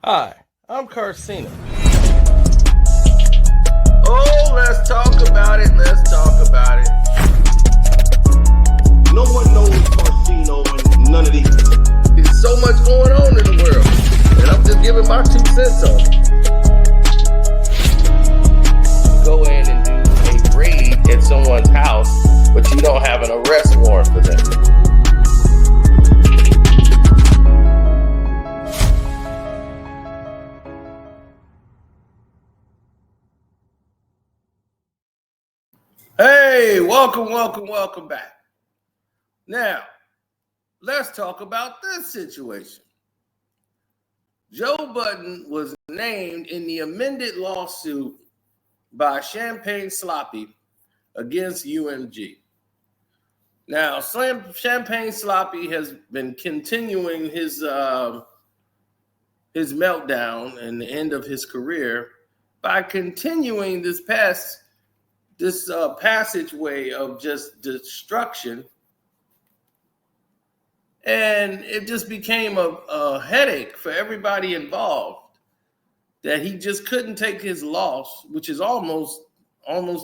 Hi, I'm Carcino. Oh, let's talk about it. Let's talk about it. No one knows Carcino and none of these. There's so much going on in the world, and I'm just giving my 2 cents on it. Go in and do a raid at someone's house, but you don't have an arrest warrant for them. Hey, welcome back. Now, let's talk about this situation. Joe Budden was named in the amended lawsuit by Champagne Sloppy against UMG. Now, Champagne Sloppy has been continuing his meltdown and the end of his career by continuing this passageway of just destruction. And it just became a headache for everybody involved that he just couldn't take his loss, which is almost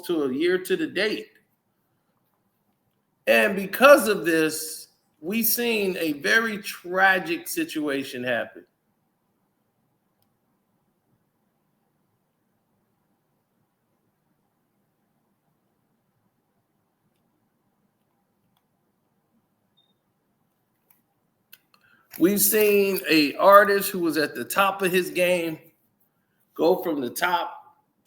to a year to the date. And because of this, we've seen a very tragic situation happen. We've seen an artist who was at the top of his game go from the top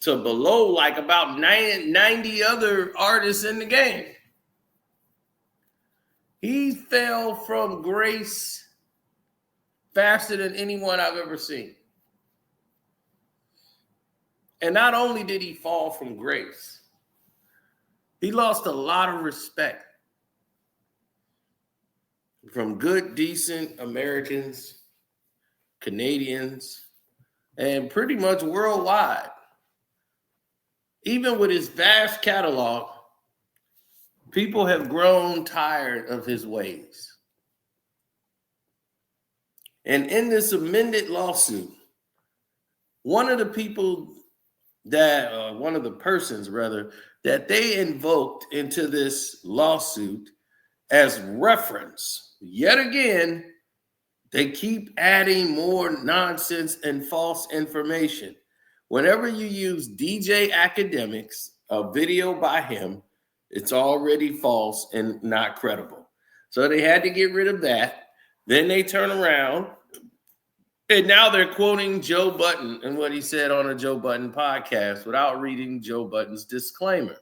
to below like about 90 other artists in the game. He fell from grace faster than anyone I've ever seen. And not only did he fall from grace, he lost a lot of respect from good, decent Americans, Canadians, and pretty much worldwide. Even with his vast catalog, people have grown tired of his ways. And in this amended lawsuit, one of the persons that they invoked into this lawsuit as reference, yet again, they keep adding more nonsense and false information. Whenever you use DJ Academics, a video by him, it's already false and not credible. So they had to get rid of that. Then they turn around, and now they're quoting Joe Budden and what he said on a Joe Budden podcast without reading Joe Budden's disclaimer.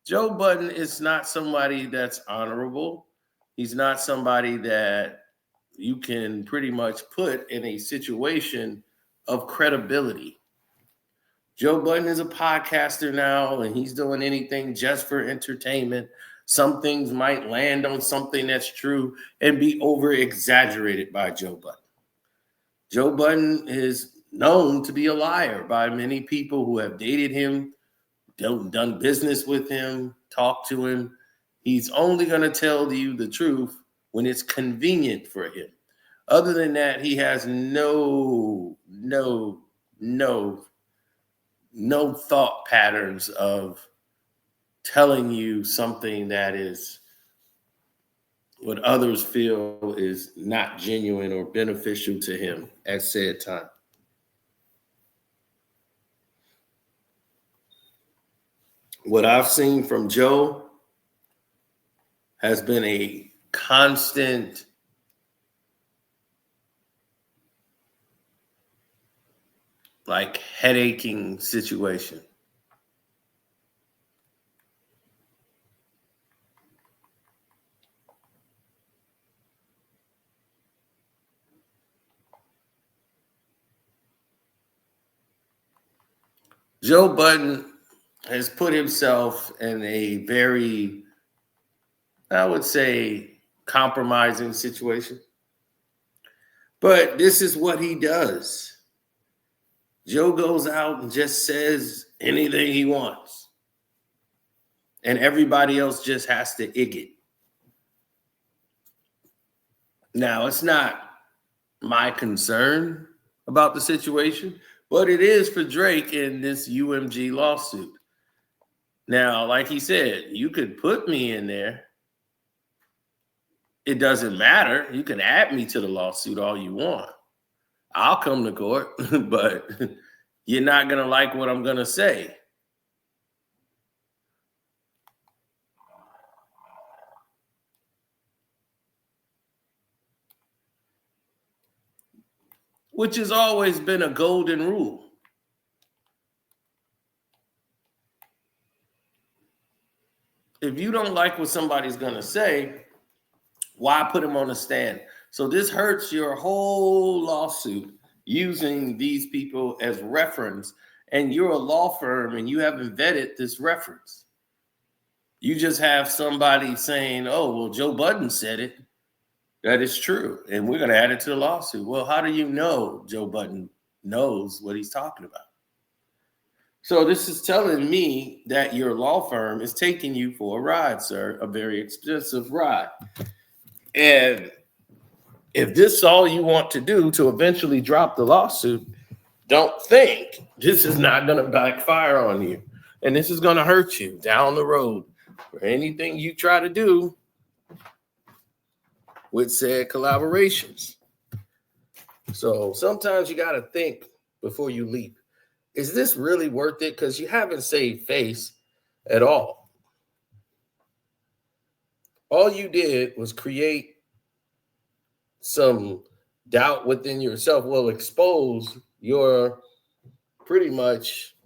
Joe Budden is not somebody that's honorable. He's not somebody that you can pretty much put in a situation of credibility. Joe Budden is a podcaster now, and he's doing anything just for entertainment. Some things might land on something that's true and be over-exaggerated by Joe Budden. Joe Budden is known to be a liar by many people who have dated him, done business with him, talked to him. He's only going to tell you the truth when it's convenient for him. Other than that, he has no thought patterns of telling you something that is what others feel is not genuine or beneficial to him at said time. What I've seen from Joe has been a constant headaching situation. Joe Budden has put himself in a very, I would say, compromising situation. But this is what he does. Joe goes out and just says anything he wants. And everybody else just has to ig it. Now, it's not my concern about the situation, but it is for Drake in this UMG lawsuit. Now, like he said, you could put me in there. It doesn't matter. You can add me to the lawsuit all you want. I'll come to court, but you're not going to like what I'm going to say. Which has always been a golden rule. If you don't like what somebody's going to say, why put them on the stand? So this hurts your whole lawsuit using these people as reference, and you're a law firm and you haven't vetted this reference. You just have somebody saying, oh, well, Joe Budden said it. That is true. And we're going to add it to the lawsuit. Well, how do you know Joe Budden knows what he's talking about? So this is telling me that your law firm is taking you for a ride, sir, a very expensive ride. And if this is all you want to do to eventually drop the lawsuit, don't think this is not going to backfire on you. And this is going to hurt you down the road for anything you try to do with said collaborations. So sometimes you got to think before you leap. Is this really worth it? Because you haven't saved face at all. All you did was create some doubt within yourself. Well, expose your pretty much,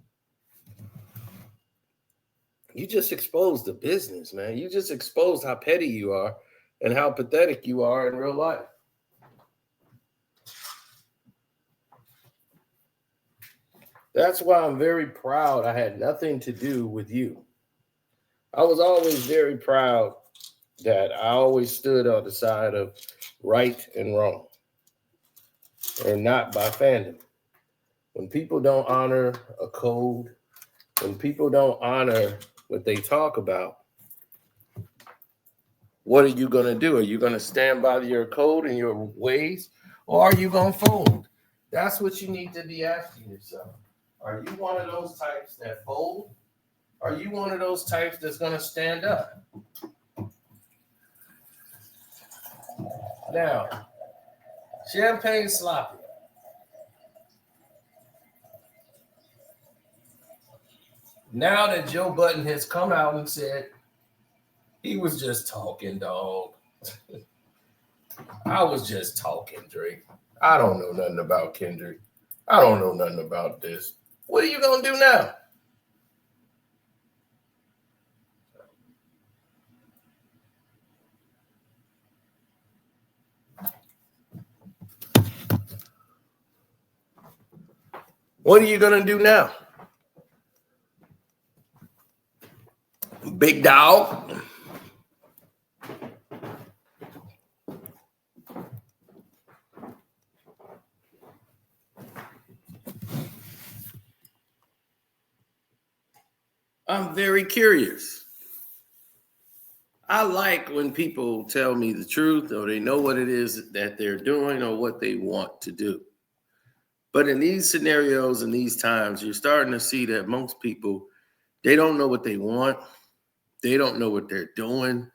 you just exposed the business, man. You just exposed how petty you are and how pathetic you are in real life. That's why I'm very proud I had nothing to do with you. I was always very proud that I always stood on the side of right and wrong and not by fandom. When people don't honor a code, when people don't honor what they talk about, what are you going to do? Are you going to stand by your code and your ways, or are you going to fold? That's what you need to be asking yourself. Are you one of those types that fold? Are you one of those types that's going to stand up? Now, Champagne Sloppy. Now that Joe Budden has come out and said, he was just talking, dog. I was just talking, Drake. I don't know nothing about Kendrick. I don't know nothing about this. What are you going to do now? What are you going to do now? Big dog. I'm very curious. I like when people tell me the truth, or they know what it is that they're doing or what they want to do. But in these scenarios and these times, you're starting to see that most people, they don't know what they want. They don't know what they're doing.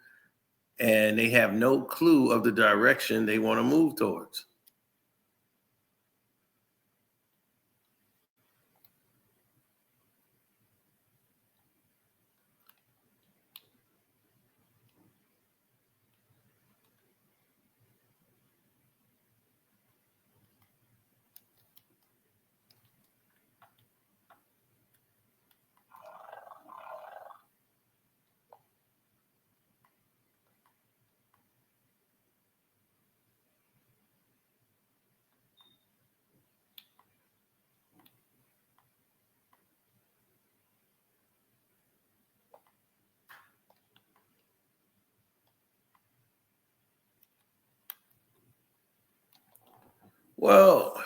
And they have no clue of the direction they want to move towards. Well,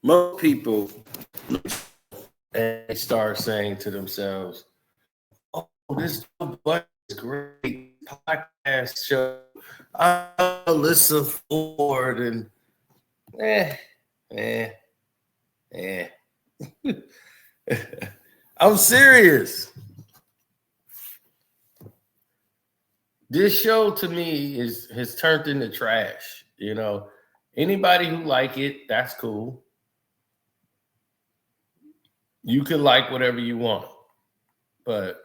most people and they start saying to themselves, this Joe Budden is great podcast show. I'll listen forward and I'm serious. This show to me has turned into trash. You know, anybody who like it, that's cool. You can like whatever you want, but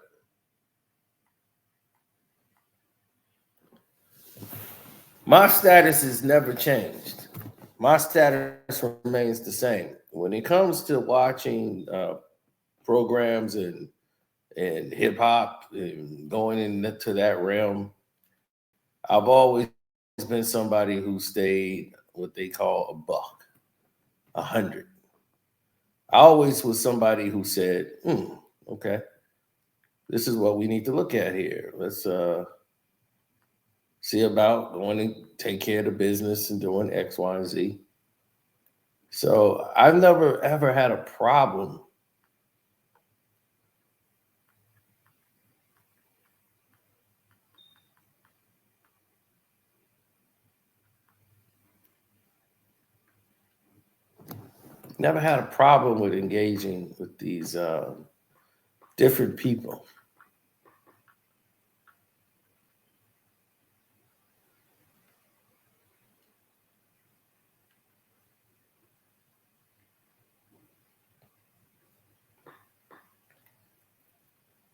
my status has never changed. My status remains the same. When it comes to watching programs and hip hop and going into that realm, I've always been somebody who stayed what they call a buck, 100. I always was somebody who said, okay, this is what we need to look at here. Let's see about going and take care of the business and doing X, Y, and Z. So I've never, ever had a problem with engaging with these different people.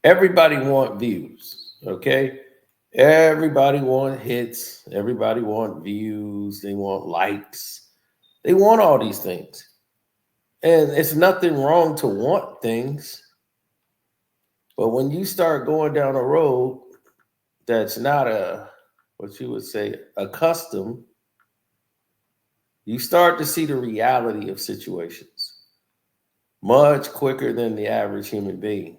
Everybody want views, okay? Everybody want hits. Everybody want views. They want likes. They want all these things. And it's nothing wrong to want things. But when you start going down a road that's not what you would say, a custom, you start to see the reality of situations much quicker than the average human being.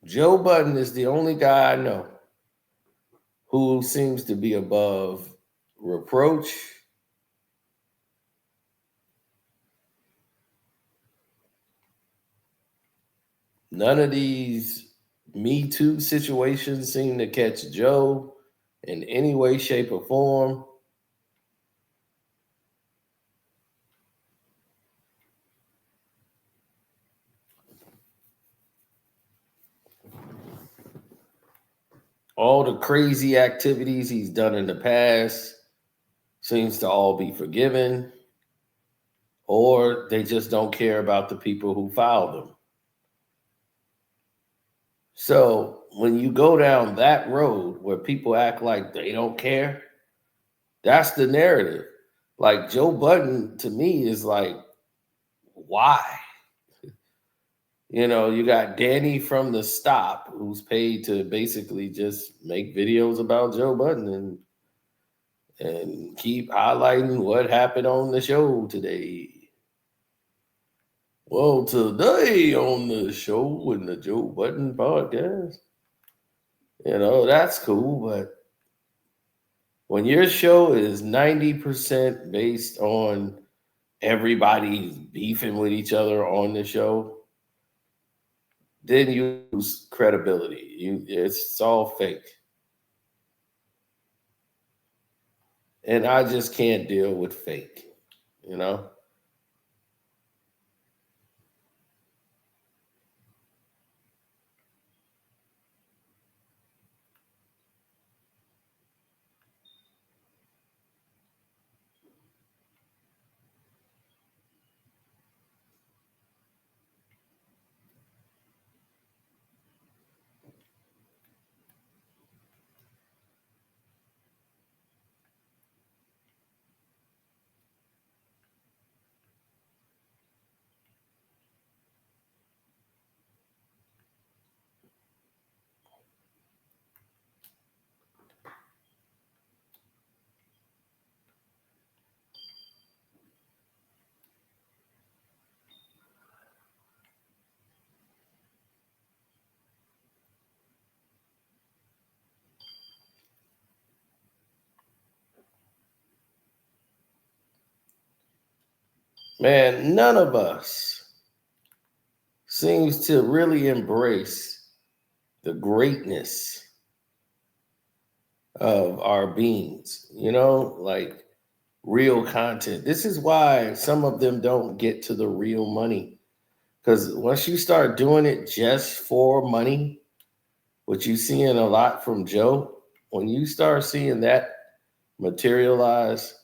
Joe Budden is the only guy I know who seems to be above reproach, none of these Me Too situations seem to catch Joe in any way, shape, or form. All the crazy activities he's done in the past seems to all be forgiven, or they just don't care about the people who filed them. So when you go down that road where people act like they don't care, that's the narrative. Like Joe Budden to me is like, why? You know, you got Danny from The Stop, who's paid to basically just make videos about Joe Budden and keep highlighting what happened on the show today. Well, today on the show in the Joe Budden podcast, you know, that's cool, but when your show is 90% based on everybody beefing with each other on the show, then you lose credibility. It's all fake. And I just can't deal with fake, you know? Man, none of us seems to really embrace the greatness of our beings, like real content. This is why some of them don't get to the real money. Because once you start doing it just for money, what you seeing a lot from Joe, when you start seeing that materialize,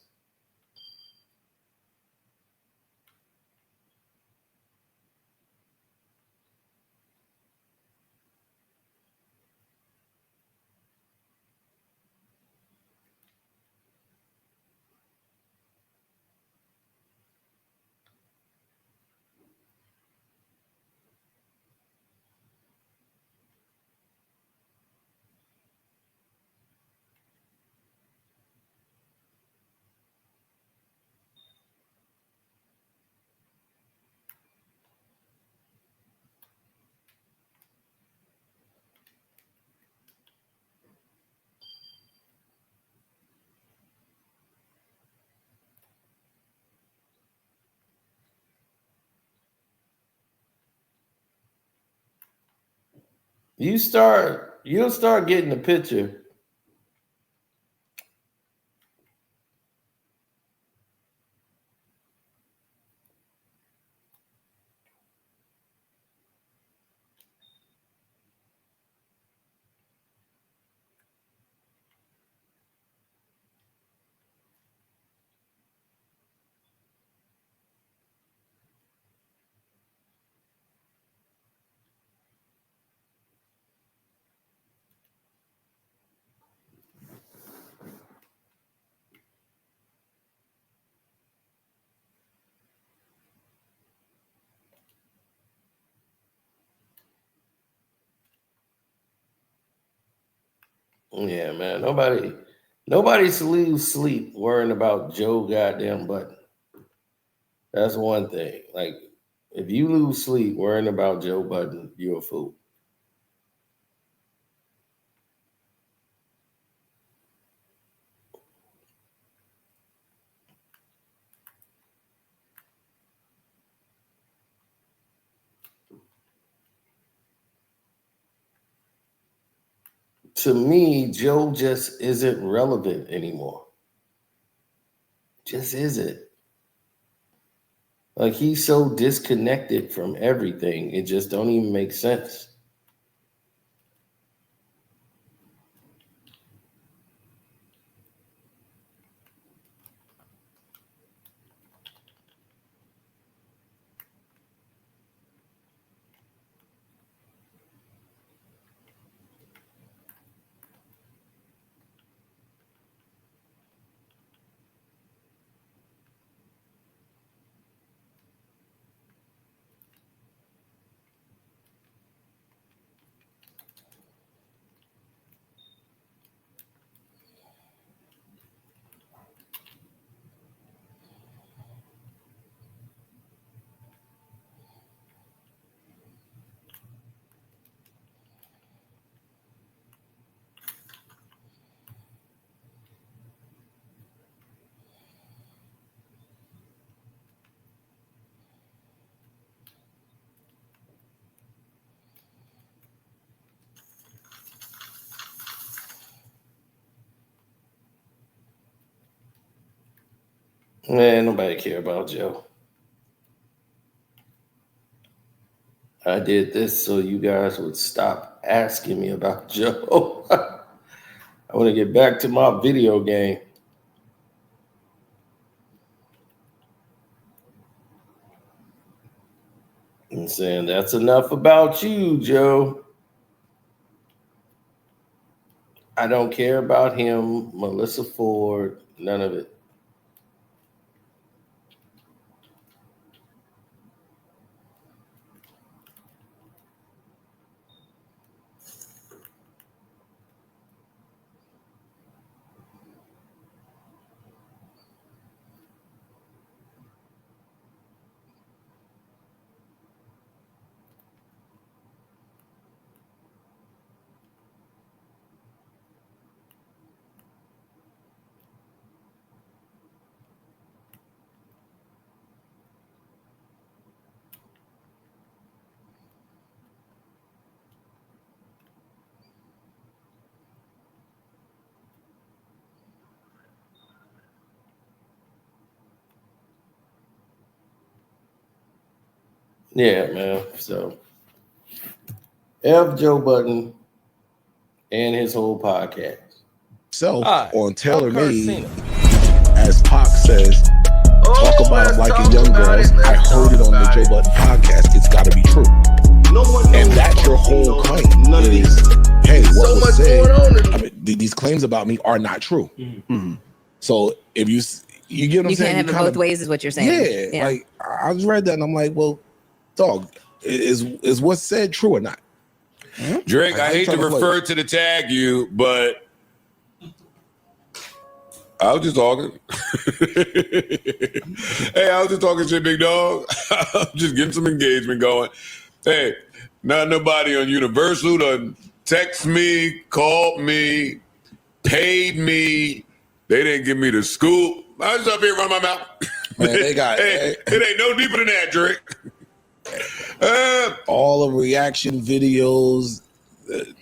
you'll start getting the picture. Yeah, man. Nobody's lose sleep worrying about Joe goddamn Budden. That's one thing. Like, if you lose sleep worrying about Joe Budden, you're a fool. To me, Joe just isn't relevant anymore. Just isn't. Like, he's so disconnected from everything, it just don't even make sense. Man, nobody care about Joe. I did this so you guys would stop asking me about Joe. I want to get back to my video game. And saying that's enough about you, Joe. I don't care about him, Melissa Ford, none of it. Yeah, man. So F Joe Budden and his whole podcast. Hi, On Taylor I'm Made, Carcino. as Pac says, talk about him liking young girls. I heard it on the Joe Budden podcast. It's got to be true. No one knows And that's your whole claim. None of these. Is, hey, what So was much said? going on. I mean, these claims about me are not true. So if you get what I'm You saying, can't have it both ways, is what you're saying. Yeah, like I just read that and I'm like, well, dog, is what's said true or not? Drake, I hate to trying to refer to the tag you, but I was just talking. Hey, I was just talking shit, big dog. I'm just getting some engagement going. Hey, not nobody on Universal done text me, called me, paid me. They didn't give me the scoop. I was up here running my mouth. Man, they got hey, it ain't no deeper than that, Drake. all the reaction videos,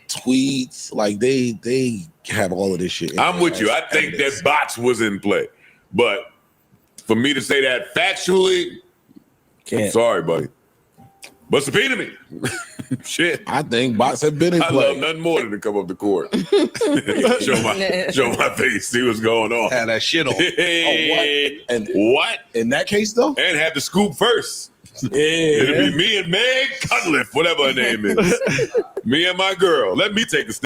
tweets, like they have all of this shit. I'm with you. I think that bots was in play. But for me to say that factually, sorry, buddy. But subpoena me. Shit. I think bots have been in I play. love nothing more than to come up to court. show my face, see what's going on. Had that shit on. Hey, And what? in that case, though, And have the scoop first. It'll be me and Meg Cutliff, whatever her name is. Me and my girl. Let me take a step.